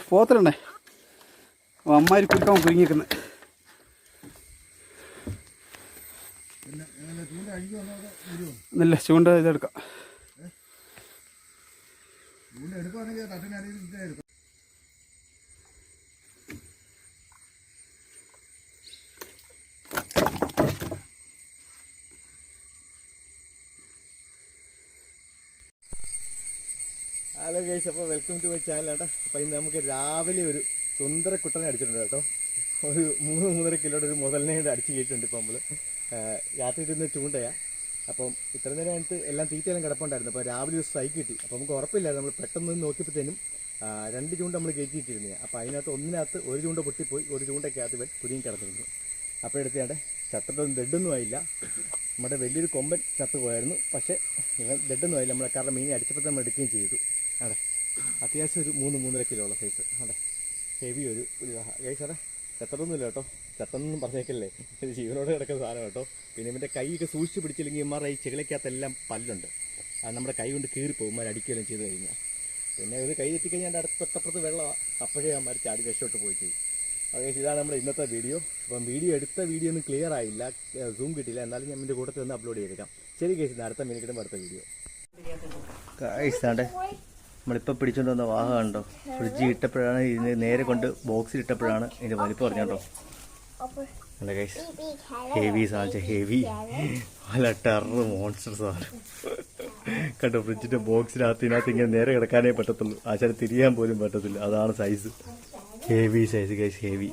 പോത്തലുണ്ടേ അമ്മാരി കുരുക്കാൻ കുരുങ്ങിക്കുന്നത്. ഇല്ല ചൂണ്ട ഇതെടുക്കാം. Hello guys, അപ്പോൾ വെൽക്കം ടു മൈ ചാനൽ കേട്ടോ. അപ്പോൾ ഇന്ന് നമുക്ക് രാവിലെ ഒരു സുന്ദര കുട്ടനെ അടിച്ചിട്ടുണ്ട് കേട്ടോ. ഒരു 3-3.5 കിലോയുടെ ഒരു മുതലിനെ അടിച്ച് കയറ്റിട്ടുണ്ട്. ഇപ്പോൾ നമ്മൾ രാത്രി ഇരുന്ന് ചൂണ്ടയാണ്. അപ്പം ഇത്ര നേരം അടുത്ത് എല്ലാം തീറ്റയെല്ലാം കിടപ്പുണ്ടായിരുന്നു. അപ്പോൾ രാവിലെ ഒരു സ്ട്രൈക്ക് കിട്ടി. അപ്പോൾ നമുക്ക് ഉറപ്പില്ലായിരുന്നു. നമ്മൾ പെട്ടെന്ന് നോക്കിയപ്പോഴത്തേനും 2 ചൂണ്ട നമ്മൾ കയറ്റിയിട്ടിരുന്നത്. അപ്പോൾ അതിനകത്ത് ഒരു ചൂണ്ട പൊട്ടിപ്പോയി, ഒരു ചൂണ്ടയ്ക്കകത്ത് കുരുങ്ങി കിടന്നിരുന്നു. അപ്പോൾ എടുത്തേണ്ട ചത്തിട്ടൊന്നും ഡെഡൊന്നും ആയില്ല. നമ്മുടെ വലിയൊരു കൊമ്പൻ ചത്തു പോയായിരുന്നു. പക്ഷേ ഇവൻ ഡെഡൊന്നും ആയില്ല. നമ്മളെ കാരണം മീനെ അടിച്ചപ്പോൾ നമ്മൾ എടുക്കുകയും ചെയ്തു. അതെ, അത്യാവശ്യം ഒരു 3-3.5 കിലോ ഉള്ള സൈസ്. അതെ, ഹെവി ഒരു ഗൈസ്. അതെ, ചത്തട്ടൊന്നുമില്ല കേട്ടോ. ചത്തൊന്നും പറഞ്ഞേക്കല്ലേ, ഇത് ജീവനോട് കിടക്കുന്ന സാധനം കേട്ടോ. പിന്നെ ഇവൻ്റെ കൈയൊക്കെ സൂക്ഷിച്ച് പിടിച്ചില്ലെങ്കിൽ ഇമാരുടെ ഈ ചെകിളയ്ക്കകത്തെല്ലാം പല്ലുണ്ട്. അത് നമ്മുടെ കൈ കൊണ്ട് കീറിപ്പോകും ഇമാർ അടിക്കുകയെല്ലാം ചെയ്ത് കഴിഞ്ഞാൽ. പിന്നെ ഒരു കൈ തെറ്റിക്കഴിഞ്ഞാൽ തൊട്ടപ്പുറത്ത് വെള്ളമാണ്. അപ്പോഴേ അമ്മമാർ ചാടി രക്ഷോട്ട് പോയി ചെയ്യും. അത് ഇതാണ് നമ്മുടെ ഇന്നത്തെ വീഡിയോ. അപ്പം എടുത്ത വീഡിയോ ഒന്നും ക്ലിയർ ആയില്ല, സൂം കിട്ടിയില്ല. എന്നാലും ഞാൻ എൻ്റെ കൂട്ടത്തിൽ ഒന്ന് അപ്ലോഡ് ചെയ്തേക്കാം. ശരി ഗൈസ്, അടുത്ത മിനിറ്റ് അടുത്ത വീഡിയോ. ഗൈസ്, നമ്മളിപ്പോൾ പിടിച്ചുകൊണ്ട് വന്ന വാഹ കണ്ടോ. ഫ്രിഡ്ജിൽ ഇട്ടപ്പോഴാണ് ഇതിന് നേരെ കൊണ്ട് ബോക്സിൽ ഇട്ടപ്പോഴാണ് ഇതിൻ്റെ വലിപ്പം പറഞ്ഞോ. അല്ല ഗൈസ്, ഹെവി സാധനം, ഹെവി നല്ല ടെറർ മോൺസ്റ്റർ സാധനം കണ്ടോ. ഫ്രിഡ്ജിൻ്റെ ബോക്സിനകത്ത് ഇങ്ങനെ നേരെ കിടക്കാനേ പറ്റത്തുള്ളൂ. ആശാരം തിരിയാൻ പോലും പറ്റത്തില്ല. അതാണ് size, heavy size guys, heavy.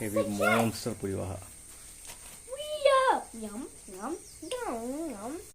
Heavy monster പുലിവാഹ.